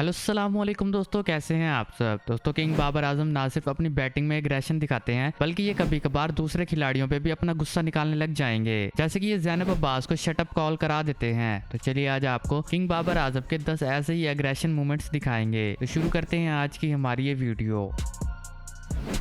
Hello अस्सलाम वालेकुम दोस्तों, कैसे हैं आप सब। दोस्तों किंग बाबर आजम ना सिर्फ अपनी बैटिंग में एग्रेशन दिखाते हैं बल्कि ये कभी कभार दूसरे खिलाड़ियों पे भी अपना गुस्सा निकालने लग जाएंगे। जैसे कि ये ज़ैनब अब्बास को शटअप कॉल करा देते हैं। तो चलिए आज आपको किंग बाबर आजम के 10 ऐसे ही एग्रेशन मूवमेंट्स दिखाएंगे। तो शुरू करते हैं आज की हमारी ये वीडियो।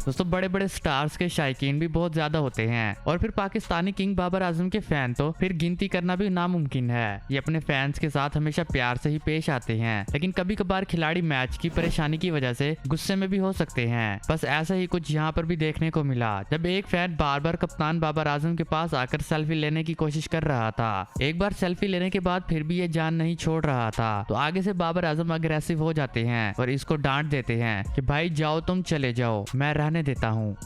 दोस्तों बड़े बड़े स्टार्स के शायकीन भी बहुत ज्यादा होते हैं और फिर पाकिस्तानी किंग बाबर आजम के फैन तो फिर गिनती करना भी नामुमकिन है। ये अपने फैंस के साथ हमेशा प्यार से ही पेश आते हैं, लेकिन कभी कभार खिलाड़ी मैच की परेशानी की वजह से गुस्से में भी हो सकते हैं। बस ऐसा ही कुछ यहाँ पर भी देखने को मिला जब एक फैन बार बार कप्तान बाबर आजम के पास आकर सेल्फी लेने की कोशिश कर रहा था। एक बार सेल्फी लेने के बाद फिर भी ये जान नहीं छोड़ रहा था, तो आगे से बाबर आजम अग्रेसिव हो जाते हैं और इसको डांट देते हैं कि भाई जाओ, तुम चले जाओ, मैं रहने देता हूँ।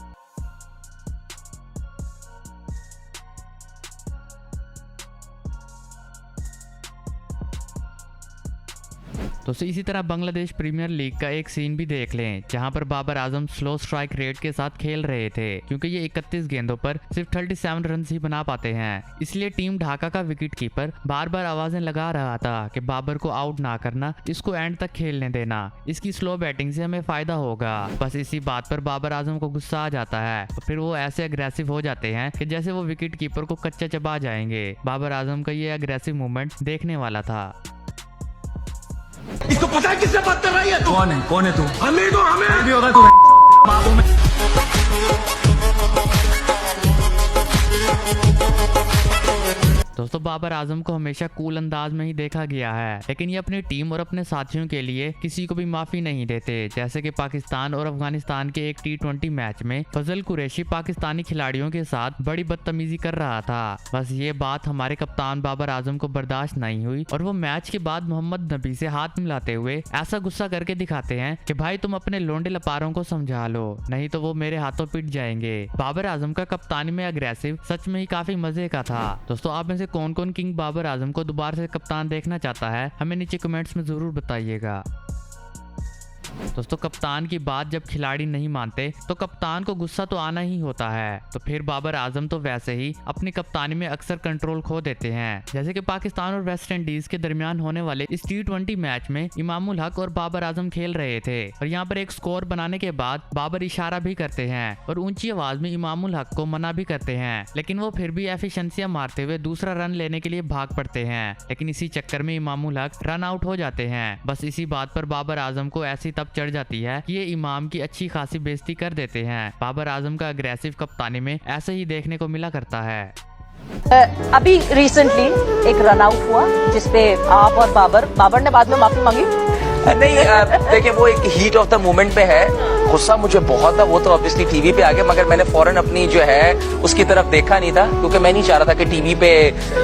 तो इसी तरह बांग्लादेश प्रीमियर लीग का एक सीन भी देख लें जहां पर Babar Azam slow strike rate के साथ खेल रहे थे, क्योंकि ये 31 गेंदों पर सिर्फ 37 रन ही बना पाते हैं। इसलिए टीम ढाका का विकेट कीपर बार बार आवाजें लगा रहा था कि बाबर को आउट ना करना, इसको एंड तक खेलने देना, इसकी स्लो बैटिंग से हमें फायदा होगा। बस इसी बात पर बाबर आजम को गुस्सा आ जाता है और फिर वो ऐसे अग्रेसिव हो जाते हैं कि जैसे वो विकेट कीपर को कच्चा चबा जाएंगे। बाबर आजम का ये अग्रेसिव मूवमेंट देखने वाला था। इसको पता है किससे बात कर रही है तू? कौन है तू? हमें तो हमें भी होगा तू। बाबू में दोस्तों बाबर आजम को हमेशा कूल अंदाज में ही देखा गया है, लेकिन ये अपनी टीम और अपने साथियों के लिए किसी को भी माफी नहीं देते। जैसे कि पाकिस्तान और अफगानिस्तान के एक T20 मैच में फजल कुरैशी पाकिस्तानी खिलाड़ियों के साथ बड़ी बदतमीजी कर रहा था। बस ये बात हमारे कप्तान बाबर आजम को बर्दाश्त नहीं हुई और वो मैच के बाद मोहम्मद नबी से हाथ मिलाते हुए ऐसा गुस्सा करके दिखाते हैं कि भाई तुम अपने लोंडे लपारों को समझा लो, नहीं तो वो मेरे हाथों पिट जाएंगे। बाबर आजम का कप्तानी में अग्रेसिव सच में ही काफी मजे का था। दोस्तों आप में से कौन कौन किंग बाबर आजम को दोबारा से कप्तान देखना चाहता है, हमें नीचे कमेंट्स में जरूर बताइएगा। दोस्तों कप्तान की बात जब खिलाड़ी नहीं मानते तो कप्तान को गुस्सा तो आना ही होता है। तो फिर बाबर आजम तो वैसे ही अपनी कप्तानी में अक्सर कंट्रोल खो देते हैं। जैसे कि पाकिस्तान और वेस्ट इंडीज के दरमियान होने वाले इस T20 मैच में इमामुल हक और बाबर आजम खेल रहे थे और यहाँ पर एक स्कोर बनाने के बाद बाबर इशारा भी करते हैं और ऊंची आवाज में इमामुल हक को मना भी करते हैं, लेकिन वो फिर भी एफिशिएंसियां मारते हुए दूसरा रन लेने के लिए भाग पड़ते हैं। लेकिन इसी चक्कर में इमामुल हक रन आउट हो जाते हैं। बस इसी बात पर बाबर आजम को ऐसी तब चढ़ जाती है कि ये इमाम की अच्छी खासी बेइज्जती कर देते हैं। बाबर आजम का अग्रेसिव कप्तानी में ऐसे ही देखने को मिला करता है। अभी रिसेंटली एक रन आउट हुआ जिसपे आप और बाबर ने बाद में माफी मांगी। नहीं देखिए वो एक हीट ऑफ द मोमेंट पे है, गुस्सा मुझे बहुत था, वो तो ऑब्वियसली टीवी पे आ गया, मगर मैंने फौरन अपनी जो है उसकी तरफ देखा नहीं था क्योंकि मैं नहीं चाह रहा था कि टीवी पे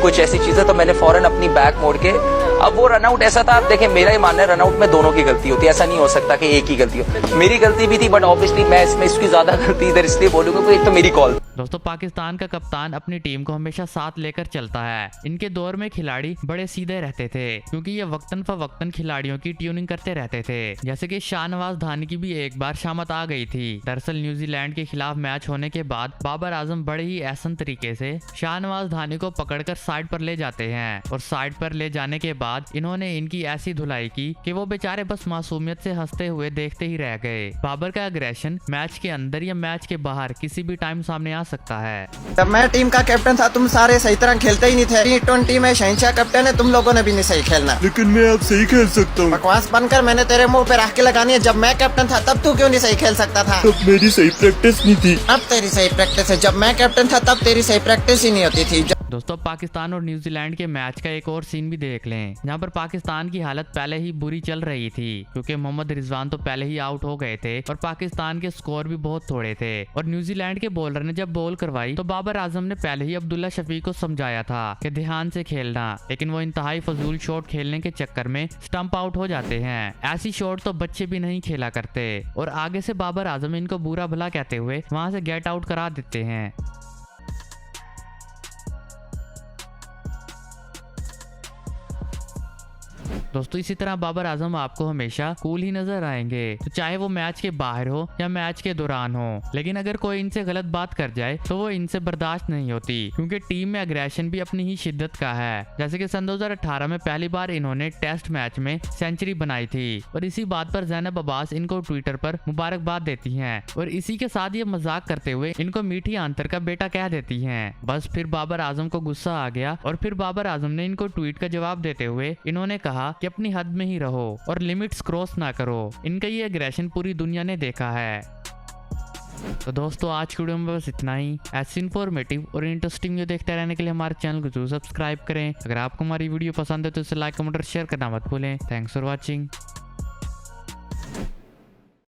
कुछ ऐसी चीजें, तो मैंने फौरन अपनी बैक मोड़ के, अब वो रनआउट ऐसा था। आप देखें मेरा ही मानना है रनआउट में दोनों की गलती होती है, ऐसा नहीं हो सकता कि एक ही गलती हो। मेरी गलती भी थी बट ऑब्वियसली मैं इसमें इसकी ज्यादा गलती इधर इसलिए बोलूंगा क्योंकि एक तो मेरी कॉल। दोस्तों पाकिस्तान का कप्तान अपनी टीम को हमेशा साथ लेकर चलता है। इनके दौर में खिलाड़ी बड़े सीधे रहते थे क्योंकि ये वक्तन फवक्तन खिलाड़ियों की ट्यूनिंग करते रहते थे। जैसे कि शाहनवाज धानी की भी एक बार शामत आ गई थी। दरअसल न्यूजीलैंड के खिलाफ मैच होने के बाद बाबर आजम बड़े ही एहसन तरीके से शाहनवाज धानी को पकड़कर साइड पर ले जाते हैं और साइड पर ले जाने के बाद इन्होंने इनकी ऐसी धुलाई की कि वो बेचारे बस मासूमियत से हंसते हुए देखते ही रह गए। बाबर का अग्रेशन मैच के अंदर या मैच के बाहर किसी भी टाइम सामने आ सकता है। जब मैं टीम का कैप्टन था तुम सारे सही तरह खेलते ही नहीं थे। T20 में शहंशाह कैप्टन है, तुम लोगों ने भी नहीं सही खेलना। लेकिन मैं अब सही खेल सकता हूँ। बकवास बनकर मैंने तेरे मुंह पे राख के लगानी है। जब मैं कैप्टन था तब तू क्यों नहीं सही खेल सकता था? तब मेरी सही प्रैक्टिस नहीं थी। अब तेरी सही प्रैक्टिस है। जब मैं कैप्टन था तब तेरी सही प्रैक्टिस ही नहीं होती थी। दोस्तों पाकिस्तान और न्यूजीलैंड के मैच का एक और सीन भी देख लें जहां पर पाकिस्तान की हालत पहले ही बुरी चल रही थी क्योंकि मोहम्मद रिजवान तो पहले ही आउट हो गए थे और पाकिस्तान के स्कोर भी बहुत थोड़े थे। और न्यूजीलैंड के बॉलर ने जब बॉल करवाई तो बाबर आजम ने पहले ही अब्दुल्ला शफीक को समझाया था कि ध्यान से खेलना, लेकिन वो इंतहाई फजूल शॉट खेलने के चक्कर में स्टंप आउट हो जाते हैं। ऐसी शॉट तो बच्चे भी नहीं खेला करते और आगे से बाबर आजम इनको बुरा भला कहते हुए वहां से गेट आउट करा देते हैं। दोस्तों इसी तरह बाबर आजम आपको हमेशा कूल ही नजर आएंगे, तो चाहे वो मैच के बाहर हो या मैच के दौरान हो। लेकिन अगर कोई इनसे गलत बात कर जाए तो वो इनसे बर्दाश्त नहीं होती, क्योंकि टीम में अग्रेशन भी अपनी ही शिद्दत का है। जैसे कि सन 2018 में पहली बार इन्होंने टेस्ट मैच में सेंचुरी बनाई थी और इसी बात पर ज़ैनब अब्बास इनको ट्विटर पर मुबारकबाद देती हैं और इसी के साथ ये मजाक करते हुए इनको मीठी आंतर का बेटा कह देती हैं। बस फिर बाबर आजम को गुस्सा आ गया और फिर बाबर आजम ने इनको ट्वीट का जवाब देते हुए इन्होंने कहा कि अपनी हद में ही रहो और लिमिट्स क्रॉस ना करो। इनका ये एग्रेशन पूरी दुनिया ने देखा है। तो दोस्तों आज की वीडियो में बस इतना ही। ऐसी इन्फॉर्मेटिव और इंटरेस्टिंग वीडियो देखते रहने के लिए हमारे चैनल को जरूर सब्सक्राइब करें। अगर आपको हमारी वीडियो पसंद है तो इसे लाइक कमेंट और शेयर करना मत भूलें। Thanks for watching.